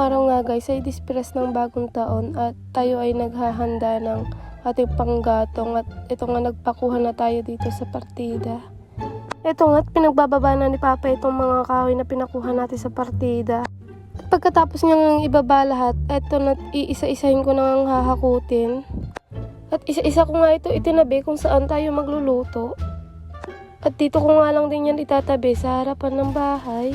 araw nga guys ay disperas ng bagong taon at tayo ay naghahanda ng ating panggatong at ito nga nagpakuha na tayo dito sa partida. Ito nga at pinagbababa na ni Papa itong mga kahoy na pinakuha natin sa partida. At pagkatapos niyang ibaba lahat, ito na iisa-isahin ko nang hahakutin. At isa-isa ko nga ito itinabi kung saan tayo magluluto. At dito ko nga lang din yan itatabi sa harapan ng bahay.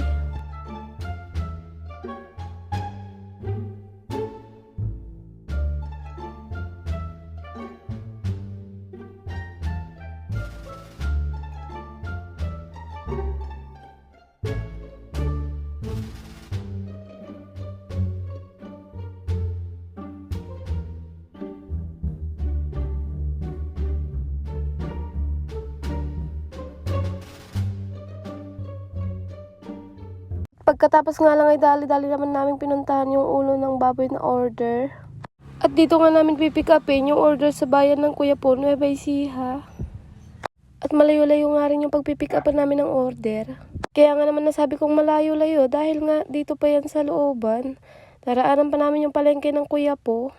Pagkatapos nga lang ay dali-dali naman namin pinuntahan yung ulo ng baboy na order. At dito nga namin pipick upin yung order sa bayan ng Kuya Po, Nueva Ecija. At malayo-layo nga rin yung pagpipick upan namin ng order. Kaya nga naman nasabi kong malayo-layo dahil nga dito pa yan sa looban. Daraanan pa namin yung palengke ng Kuya Po.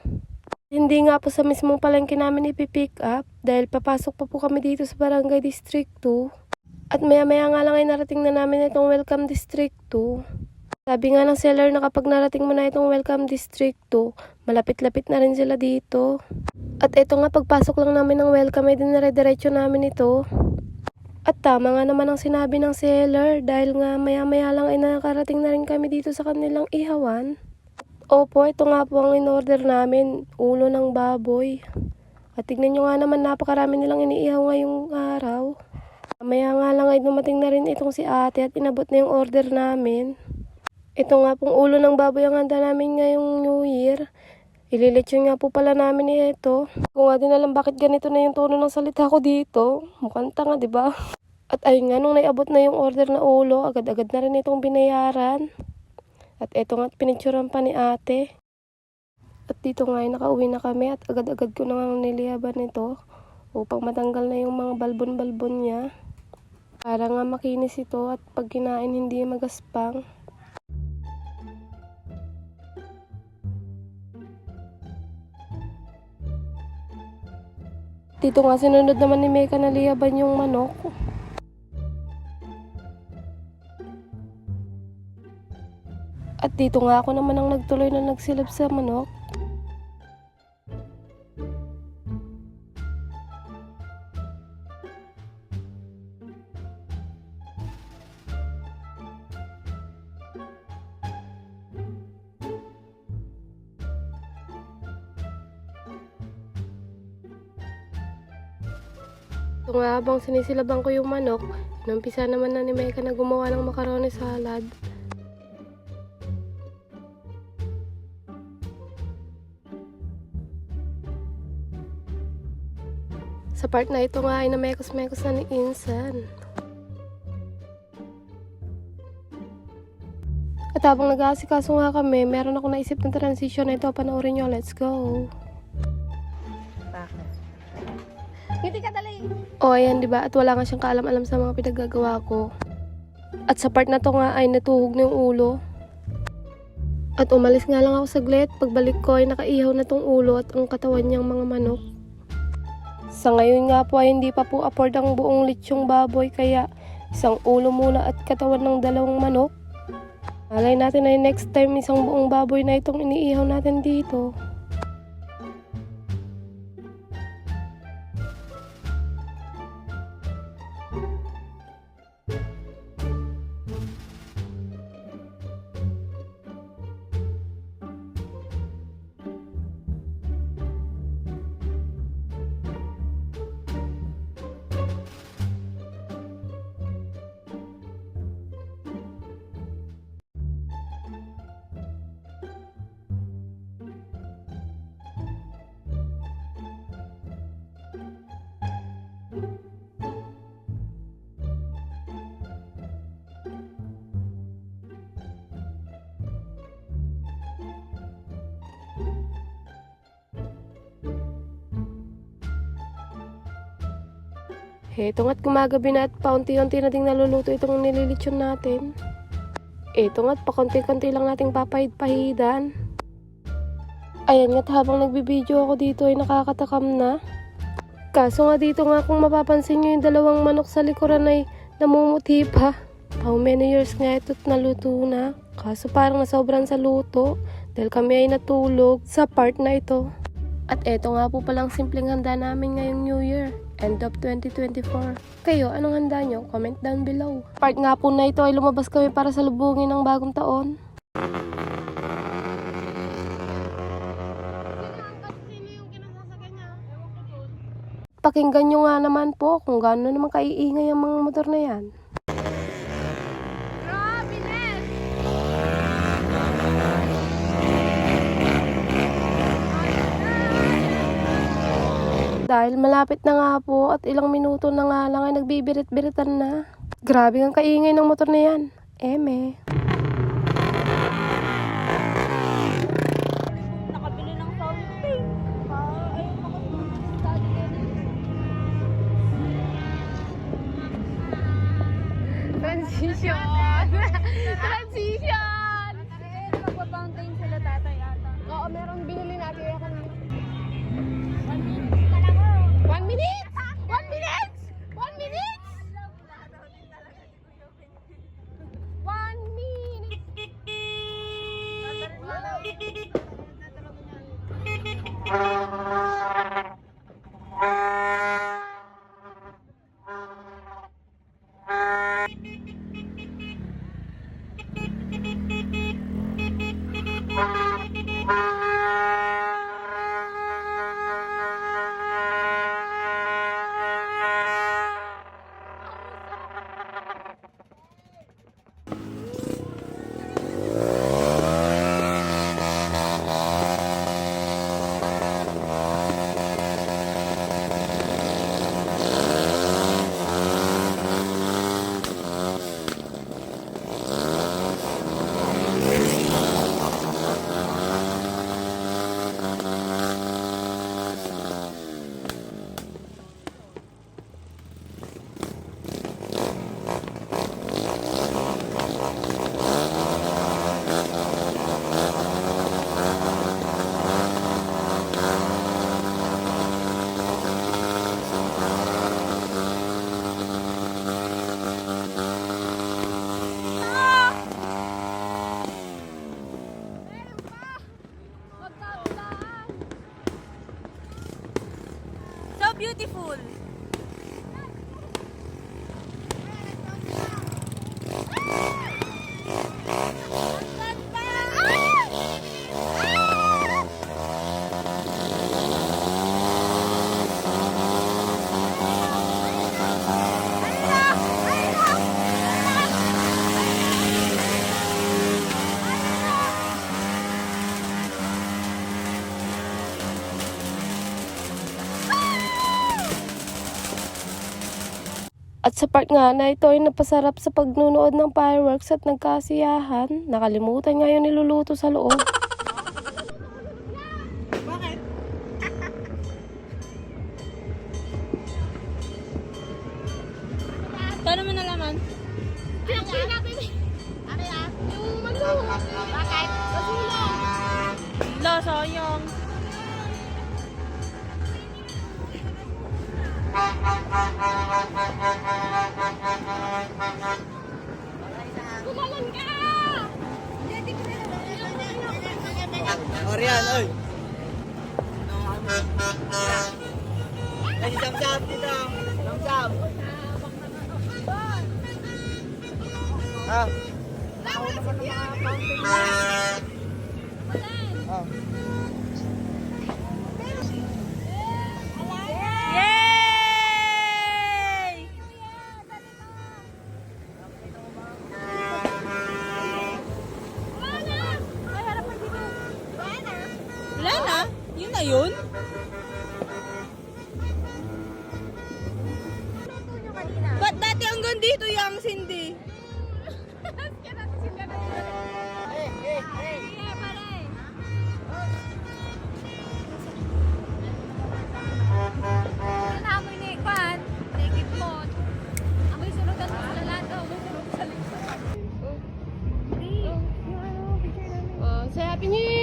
Hindi nga po sa mismong palengke namin ipipick up dahil papasok pa po kami dito sa Barangay District 2. At maya-maya nga lang ay narating na namin itong Welcome District 2. Sabi nga ng seller na kapag narating mo na itong Welcome District 2, malapit-lapit na rin sila dito. At ito nga pagpasok lang namin ng Welcome ay dinire-diretso namin ito. At tama nga naman ang sinabi ng seller dahil nga maya-maya lang ay nakarating na rin kami dito sa kanilang ihawan. Opo, ito nga po ang in-order namin, ulo ng baboy. At tignan nyo nga naman napakarami nilang iniihaw ngayong araw. Maya nga lang ay dumating na rin itong si ate at inabot na yung order namin. Ito nga pong ulo ng baboy ang handa namin ngayong New Year. Ililitsyon nga po pala namin ito. Kung nga din alam bakit ganito na yung tono ng salita ko dito. Mukhang tanga, diba? At ayun nga, nung naiabot na yung order na ulo, agad-agad na rin itong binayaran. At ito nga, pinicturan pa ni ate. At dito nga ay nakauwi na kami at agad-agad ko na nga nilihaban ito upang matanggal na yung mga balbon-balbon niya. Para nga makinis ito at pag kinain hindi magaspang. Dito nga sinunod naman ni Meka na lihaban yung manok. At dito nga ako naman ang nagtuloy na nagsilab sa manok. Ito nga habang sinisilaban ko yung manok, nampisa naman na ni Meka na gumawa ng macaroni salad. Sa part na ito nga ay namekos-mekos na ni Insan. At habang nag-aasikaso nga kami, meron ako naisip ng transition na ito. Panoorin nyo, let's go! Hindi ka dali. O ayan, diba? At wala nga siyang kaalam-alam sa mga pinagagawa ko. At sa part na to nga ay natuhog na yung ulo. At umalis nga lang ako saglit. Pagbalik ko ay nakaihaw na tong ulo at ang katawan niyang mga manok. Sa ngayon nga po ay hindi pa po afford ang buong litsyong baboy kaya isang ulo muna at katawan ng dalawang manok. Malay natin ay next time isang buong baboy na itong iniihaw natin dito. Ito nga't gumagabi na at paunti-unti na ding naluluto itong nililitsyon natin. Eto nga't pakonti-konti lang nating papahid-pahidan. Ayan nga't habang nagbibideo ako dito ay nakakatakam na. Kaso nga dito nga kung mapapansin nyo yung dalawang manok sa likuran ay namumuti pa. How many years nga ito't naluto na. Kaso parang nasobran sa luto dahil kami ay natulog sa part na ito. At eto nga po palang simpleng handa namin ngayong New Year, end of 2024. Kayo, anong handa nyo? Comment down below. Part nga po na ito ay lumabas kami para salubungin ng bagong taon. Pakinggan nyo nga naman po kung gaano naman kaiingay ang mga motor na yan. Dahil malapit na nga po at ilang minuto na nga lang ay nagbibirit-biritan na. Grabe ang kaingay ng motor na yan. Eme. Nakabili ng fountain. Ayun ako Transition! Transition! Magpa-fountain sila tatay ata. Oo, meron binili natin. Kaya ka namin. 1 minute! 1 minute! 1 minute! 1 minute! So beautiful. At sa part nga na ito ay napasarap sa pagnunood ng fireworks at nagkasiyahan, nakalimutan nga yung niluluto sa loob. Bakit? Paano mo nalaman? Pinaksin natin eh. Ano yan? Yung manok. Bakit? Kasulong. La, sayang. Kumalan ka! Orian, oy. Ay, jam-jam dito. Jam-jam. Ah. Ah. Yay! Wala na? Yun na yun? Ba't dati hanggang dito yung Cindy? Happy New Year!